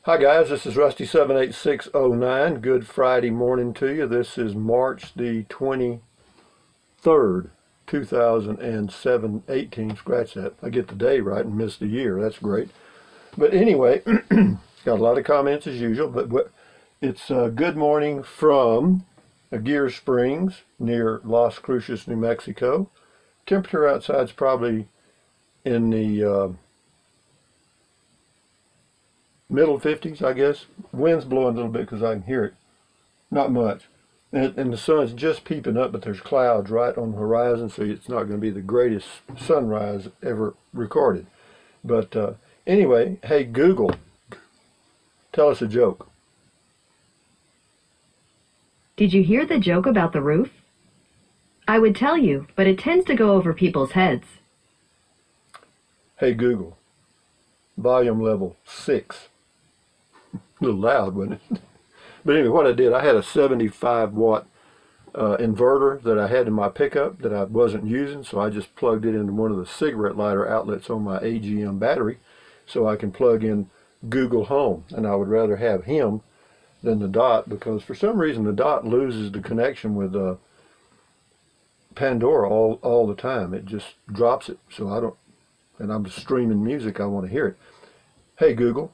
Hi guys, this is Rusty78609. Good Friday morning to you. This is March the 23rd, 2018. Scratch that. I get the day right and miss the year. That's great. But anyway, got a lot of comments as usual, but it's good morning from Gear Springs near Las Cruces, New Mexico. Temperature outside is probably in the middle 50s, I guess. Wind's blowing a little bit because I can hear it. Not much. And the sun's just peeping up, but there's clouds right on the horizon, so it's not going to be the greatest sunrise ever recorded. But anyway, hey Google, tell us a joke. Did you hear the joke about the roof? I would tell you, but it tends to go over people's heads. Hey Google, volume level 6. A little loud, wasn't it? But anyway, what I did, I had a 75 watt inverter that I had in my pickup that I wasn't using, so I just plugged it into one of the cigarette lighter outlets on my AGM battery so I can plug in Google Home. And I would rather have him than the Dot, because for some reason the Dot loses the connection with Pandora all the time. It just drops it, so I don't, and I'm just streaming music, I want to hear it. Hey Google,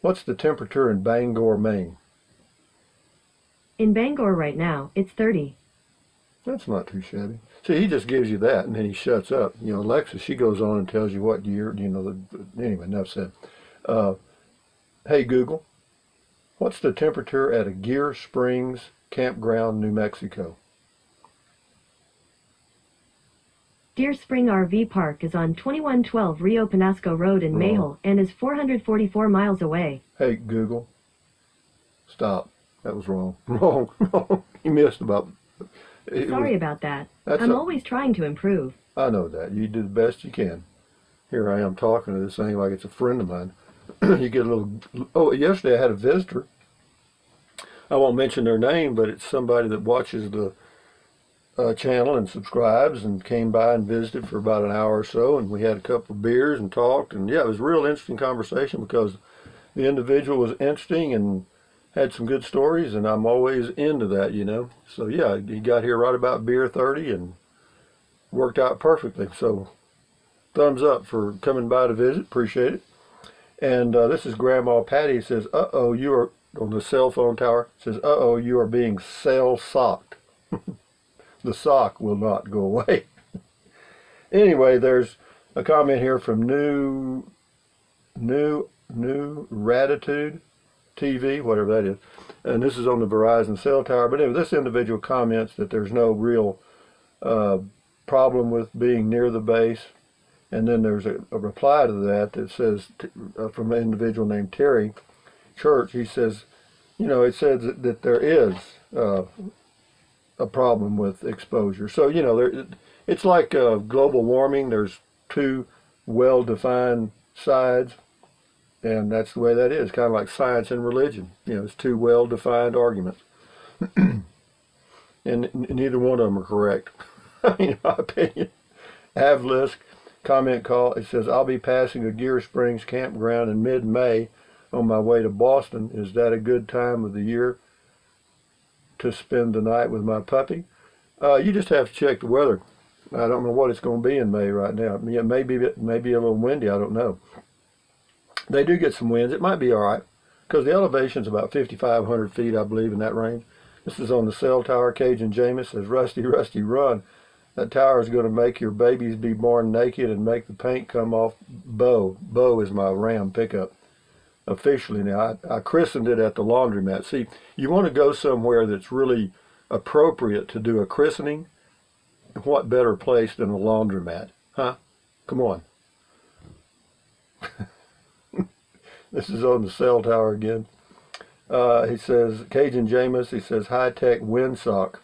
what's the temperature in Bangor, Maine? In Bangor right now, it's 30. That's not too shabby. See, he just gives you that, and then he shuts up. You know, Alexa, she goes on and tells you what year, you know, anyway, enough said. Hey Google, what's the temperature at a Gear Springs Campground, New Mexico? Deer Spring RV Park is on 2112 Rio Penasco Road in Mayhill and is 444 miles away. Hey Google, stop. That was wrong. Wrong. You missed about... Sorry about that. I'm always trying to improve. I know that. You do the best you can. Here I am talking to this thing like it's a friend of mine. You get a little... Oh, yesterday I had a visitor. I won't mention their name, but it's somebody that watches the channel and subscribes, and came by and visited for about an hour or so, and we had a couple of beers and talked, and yeah, it was a real interesting conversation because the individual was interesting and had some good stories, and I'm always into that, you know. So yeah, he got here right about beer 30 and worked out perfectly. So thumbs up for coming by to visit, appreciate it. And this is Grandma Patty. Says, uh-oh, you are on the cell phone tower. Says, uh-oh, you are being cell socked. The sock will not go away. Anyway, there's a comment here from New Ratitude TV, whatever that is, and this is on the Verizon cell tower. But anyway, this individual comments that there's no real problem with being near the base, and then there's a reply to that that says from an individual named Terry Church. He says, you know, it says that there is a problem with exposure. So, you know, it's like global warming. There's two well-defined sides, and that's the way that is. Kind of like science and religion. You know, it's two well-defined arguments. And neither one of them are correct, in my opinion. Avlisk comment call, it says, I'll be passing a Gear Springs campground in mid-May on my way to Boston. Is that a good time of the year to spend the night with my puppy? You just have to check the weather. I don't know what it's going to be in May right now. I mean, it may be a little windy, I don't know. They do get some winds. It might be all right because the elevation is about 5,500 feet, I believe, in that range. This is on the cell tower. Cajun James says, Rusty, Rusty, run. That tower is going to make your babies be born naked and make the paint come off. Bo is my Ram pickup. Officially now. I christened it at the laundromat. See, you want to go somewhere that's really appropriate to do a christening. What better place than a laundromat? Huh? Come on. This is on the cell tower again. He says, Cajun Jameis, he says, high-tech windsock.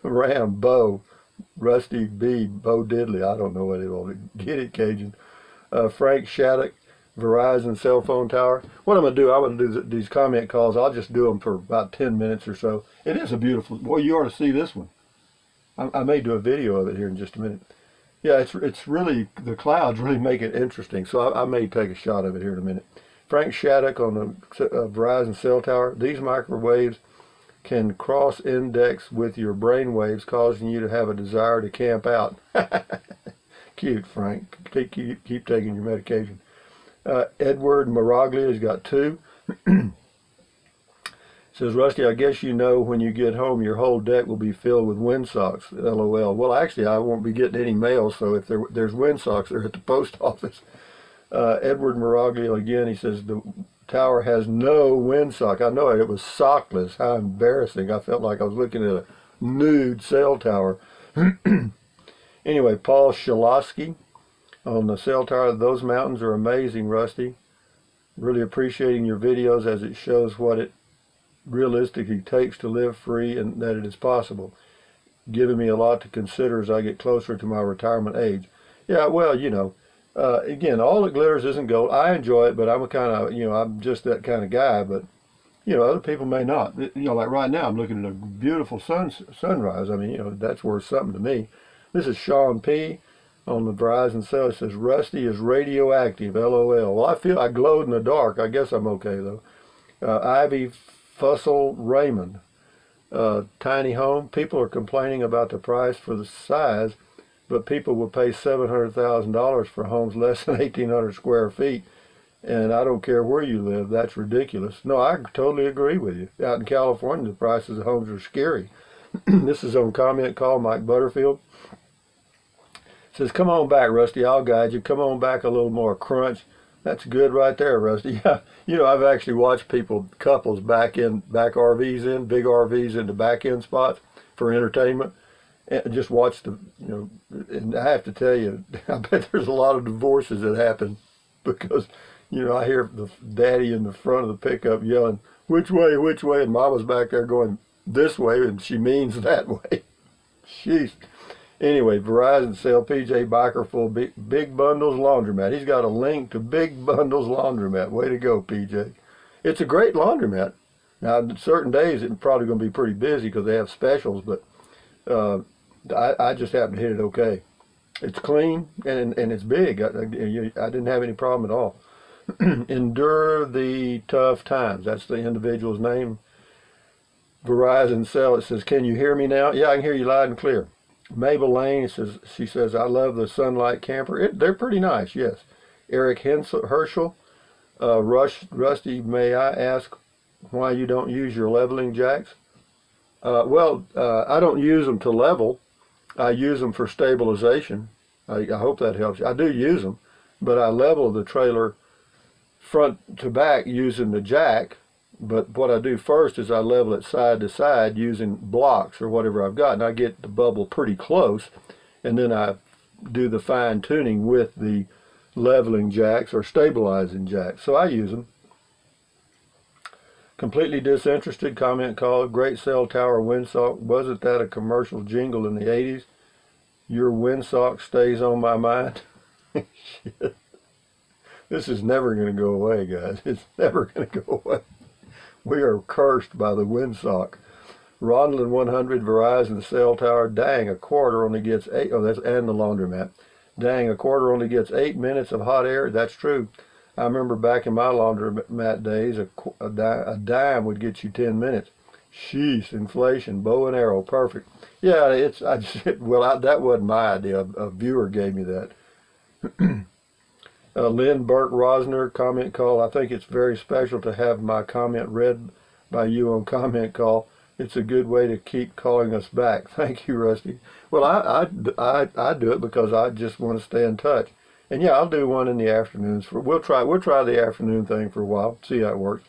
Ram, Bo, Rusty B, Bo Diddley. I don't know what it will. Get it, Cajun. Frank Shattuck, Verizon cell phone tower. What I'm going to do, I'm going to do these comment calls. I'll just do them for about 10 minutes or so. It is a beautiful, boy, you ought to see this one. I may do a video of it here in just a minute. Yeah, it's really, the clouds really make it interesting. So I may take a shot of it here in a minute. Frank Shattuck on the Verizon cell tower. These microwaves can cross-index with your brain waves, causing you to have a desire to camp out. Cute, Frank. Keep taking your medication. Edward Maraglia has got 2. Says, Rusty, I guess you know when you get home your whole deck will be filled with windsocks. LOL. Well, actually, I won't be getting any mail, so if there's windsocks, they're at the post office. Edward Maraglia again, he says, the tower has no windsock. I know it was sockless. How embarrassing. I felt like I was looking at a nude cell tower. Anyway, Paul Shalosky on the cell tower. Those mountains are amazing, Rusty. Really appreciating your videos as it shows what it realistically takes to live free and that it is possible. Giving me a lot to consider as I get closer to my retirement age. Yeah, well, you know, again, all that glitters isn't gold. I enjoy it, but I'm a kind of, you know, I'm just that kind of guy, but, you know, other people may not. You know, like right now, I'm looking at a beautiful sunrise. I mean, you know, that's worth something to me. This is Sean P. on the Verizon cell. It says, Rusty is radioactive, LOL. Well, I feel I glowed in the dark. I guess I'm okay, though. Ivy Fussell Raymond, tiny home. People are complaining about the price for the size, but people will pay $700,000 for homes less than 1,800 square feet, and I don't care where you live. That's ridiculous. No, I totally agree with you. Out in California, the prices of homes are scary. This is on comment call, Mike Butterfield. Says, come on back, Rusty. I'll guide you. Come on back a little more crunch. That's good right there, Rusty. Yeah, you know, I've actually watched couples back RVs in, big RVs into back end spots for entertainment, and just watch the, you know, and I have to tell you, I bet there's a lot of divorces that happen because, you know, I hear the daddy in the front of the pickup yelling, which way, and mama's back there going this way, and she means that way. Jeez. Anyway, Verizon sell PJ Biker full Big Bundles Laundromat. He's got a link to Big Bundles Laundromat. Way to go, PJ. It's a great laundromat. Now, certain days it's probably going to be pretty busy because they have specials, but I just happen to hit it okay. It's clean and it's big. I didn't have any problem at all. Endure the tough times. That's the individual's name. Verizon cell. It says, can you hear me now? Yeah, I can hear you loud and clear. Mabel Lane says, she says, I love the Sunlight camper. They're pretty nice, yes. Eric Herschel, Rusty, may I ask why you don't use your leveling jacks? Well, I don't use them to level. I use them for stabilization. I hope that helps you. I do use them, but I level the trailer front to back using the jack. But what I do first is I level it side to side using blocks or whatever I've got, and I get the bubble pretty close, and then I do the fine tuning with the leveling jacks or stabilizing jacks. So I use them. Completely disinterested comment called Great Cell Tower Windsock. Wasn't that a commercial jingle in the 80s? Your windsock stays on my mind. Shit. This is never going to go away, guys. It's never going to go away. We are cursed by the windsock. Ronlin 100 Verizon cell tower. Dang, a quarter only gets 8. Oh, that's and the laundromat. Dang, a quarter only gets 8 minutes of hot air. That's true. I remember back in my laundromat days, a dime would get you 10 minutes. Sheesh, inflation, bow and arrow, perfect. Yeah, that wasn't my idea. A viewer gave me that. Lynn Burke Rosner, comment call. I think it's very special to have my comment read by you on comment call. It's a good way to keep calling us back. Thank you, Rusty. Well, I do it because I just want to stay in touch. And yeah, I'll do one in the afternoons. We'll try the afternoon thing for a while, see how it works.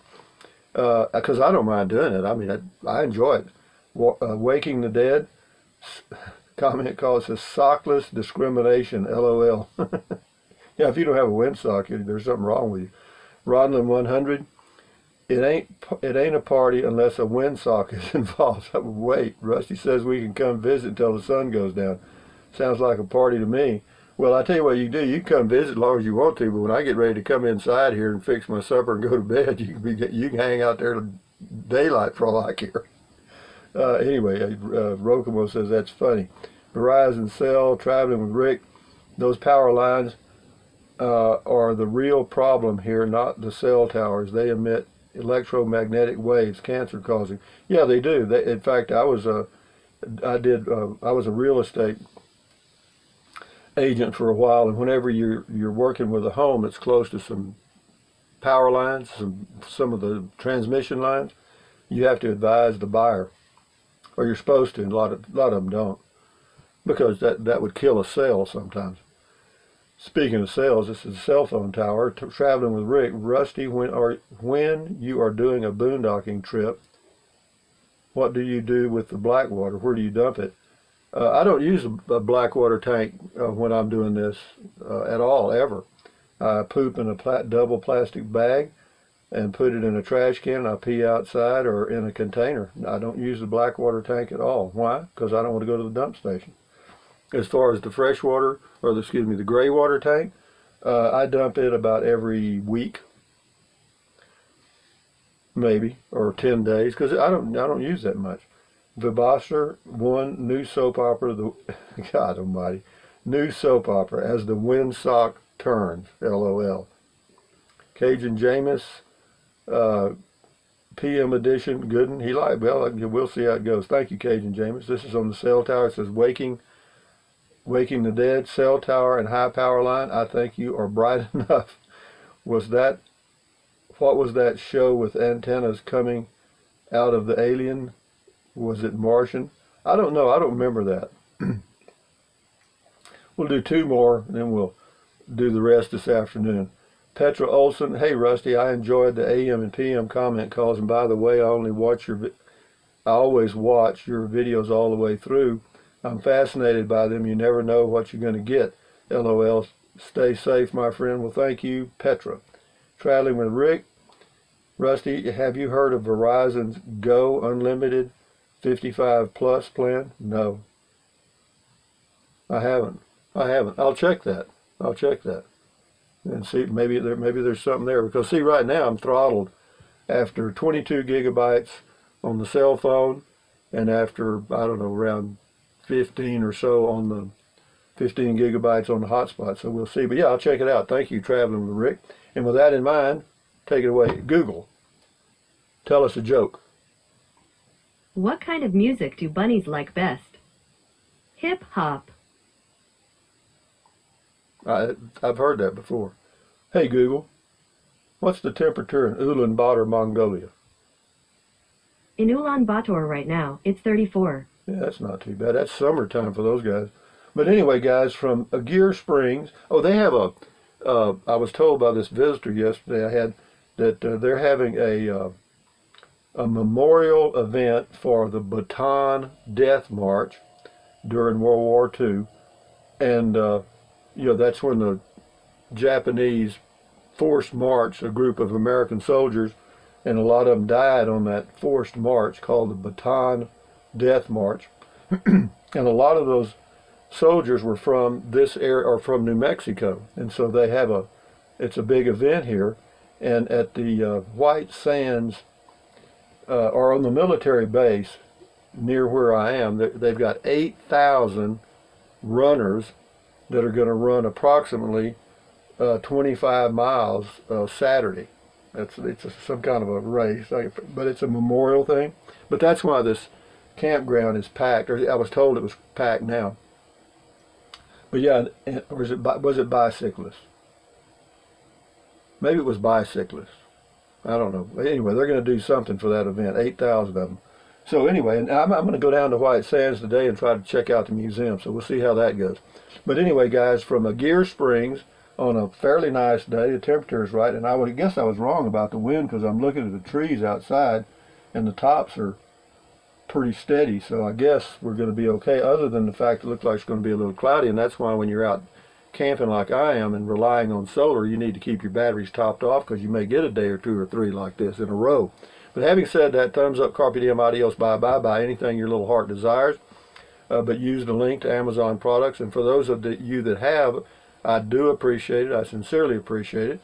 Because I don't mind doing it. I mean, I enjoy it. Waking the Dead, comment call says sockless discrimination, LOL. Yeah, if you don't have a windsock, there's something wrong with you. Rodlin 100, it ain't a party unless a windsock is involved. Wait, Rusty says we can come visit until the sun goes down. Sounds like a party to me. Well, I tell you what you do. You can come visit as long as you want to, but when I get ready to come inside here and fix my supper and go to bed, you can hang out there till daylight for all I care. Anyway, Rokomo says that's funny. Verizon cell, traveling with Rick, those power lines are the real problem here, not the cell towers. They emit electromagnetic waves, cancer causing. Yeah, they do. In fact, I was a real estate agent for a while, and whenever you're working with a home that's close to some power lines, some of the transmission lines, you have to advise the buyer, or you're supposed to. And a lot of them don't, because that would kill a cell sometimes. Speaking of cells, this is a cell phone tower. Traveling with Rick. Rusty, when you are doing a boondocking trip, what do you do with the black water? Where do you dump it? I don't use a black water tank when I'm doing this at all, ever. I poop in a double plastic bag and put it in a trash can. I pee outside or in a container. I don't use the black water tank at all. Why? Because I don't want to go to the dump station. As far as the fresh water, or the gray water tank, I dump it about every week, maybe, or 10 days, because I don't use that much. Vibosser, one new soap opera, God almighty, new soap opera, As the Windsock Turns, LOL. Cajun Jameis, PM edition, Gooden, well, we'll see how it goes. Thank you, Cajun Jameis. This is on the cell tower. It says, Waking the Dead, cell tower and high power line. I think you are bright enough. What was that show with antennas coming out of the alien? Was it Martian? I don't know. I don't remember that. We'll do 2 more, and then we'll do the rest this afternoon. Petra Olson, hey Rusty, I enjoyed the AM and PM comment calls, and by the way, I always watch your videos all the way through. I'm fascinated by them. You never know what you're going to get. LOL. Stay safe, my friend. Well, thank you, Petra. Traveling with Rick. Rusty, have you heard of Verizon's Go Unlimited 55 Plus plan? No. I haven't. I'll check that. And see, maybe there's something there. Because see, right now I'm throttled after 22 gigabytes on the cell phone, and after, I don't know, around 15 or so on the 15 gigabytes on the hotspot. So we'll see. But yeah, I'll check it out. Thank you, Traveling with Rick. And with that in mind, take it away. Google, tell us a joke. What kind of music do bunnies like best? Hip hop. I've heard that before. Hey Google, what's the temperature in Ulaanbaatar, Mongolia? In Ulaanbaatar right now, it's 34. Yeah, that's not too bad. That's summertime for those guys. But anyway, guys, from Aguirre Springs, they have I was told by this visitor yesterday I had that they're having a memorial event for the Bataan Death March during World War II. And, that's when the Japanese forced march a group of American soldiers, and a lot of them died on that forced march called the Bataan Death March. And a lot of those soldiers were from this area, or from New Mexico, and so they have it's a big event here. And at the White Sands, or on the military base near where I am, they've got 8,000 runners that are going to run approximately 25 miles Saturday. It's some kind of a race, but it's a memorial thing. But that's why this campground is packed, or I was told it was packed now. But yeah, or was it bicyclists? Maybe it was bicyclists. I don't know. Anyway, they're going to do something for that event, 8,000 of them. So anyway, and I'm going to go down to White Sands today and try to check out the museum, so we'll see how that goes. But anyway, guys, from Aguirre Springs, on a fairly nice day, the temperature is right, and I guess I was wrong about the wind, because I'm looking at the trees outside, and the tops are pretty steady, so I guess we're going to be okay, other than the fact it looks like it's going to be a little cloudy. And that's why when you're out camping like I am and relying on solar, you need to keep your batteries topped off, because you may get a day or 2 or 3 like this in a row. But having said that, thumbs up, carpe diem, adios, bye-bye, buy anything your little heart desires, but use the link to Amazon products. And for those of you that have, I do appreciate it. I sincerely appreciate it.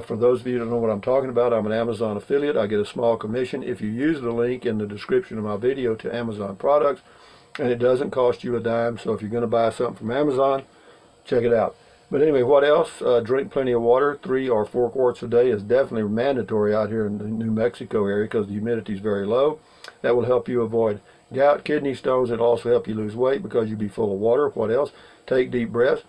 For those of you who don't know what I'm talking about, I'm an Amazon affiliate. I get a small commission if you use the link in the description of my video to Amazon products, and it doesn't cost you a dime. So if you're going to buy something from Amazon, check it out. But anyway, what else? Drink plenty of water. 3 or 4 quarts a day is definitely mandatory out here in the New Mexico area because the humidity is very low. That will help you avoid gout, kidney stones. It'll also help you lose weight because you'll be full of water. What else? Take deep breaths.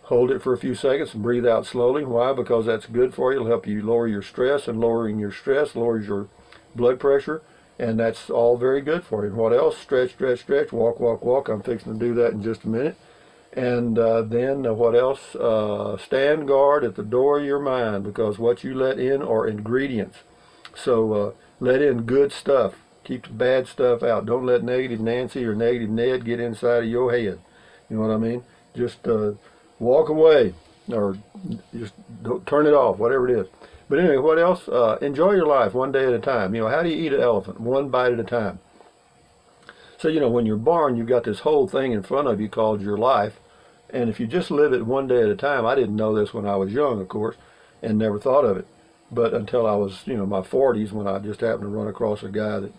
Hold it for a few seconds and breathe out slowly. Why? Because that's good for you. It'll help you lower your stress, and lowering your stress lowers your blood pressure, and that's all very good for you. What else? Stretch, stretch, stretch. Walk, walk, walk. I'm fixing to do that in just a minute. And then what else? Stand guard at the door of your mind, because what you let in are ingredients. So let in good stuff. Keep the bad stuff out. Don't let negative Nancy or negative Ned get inside of your head. You know what I mean? Just walk away, or just don't turn it off, whatever it is. But anyway, what else? Enjoy your life one day at a time. You know, how do you eat an elephant? One bite at a time. So, you know, when you're born, you've got this whole thing in front of you called your life. And if you just live it one day at a time, I didn't know this when I was young, of course, and never thought of it. But until I was, you know, my 40s, when I just happened to run across a guy that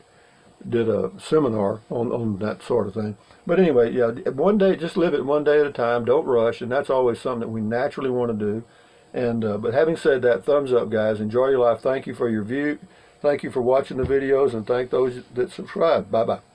did a seminar on that sort of thing. But anyway, yeah, one day, just live it one day at a time. Don't rush, and that's always something that we naturally want to do. And but having said that, thumbs up, guys. Enjoy your life. Thank you for your view. Thank you for watching the videos, and thank those that subscribe. Bye-bye.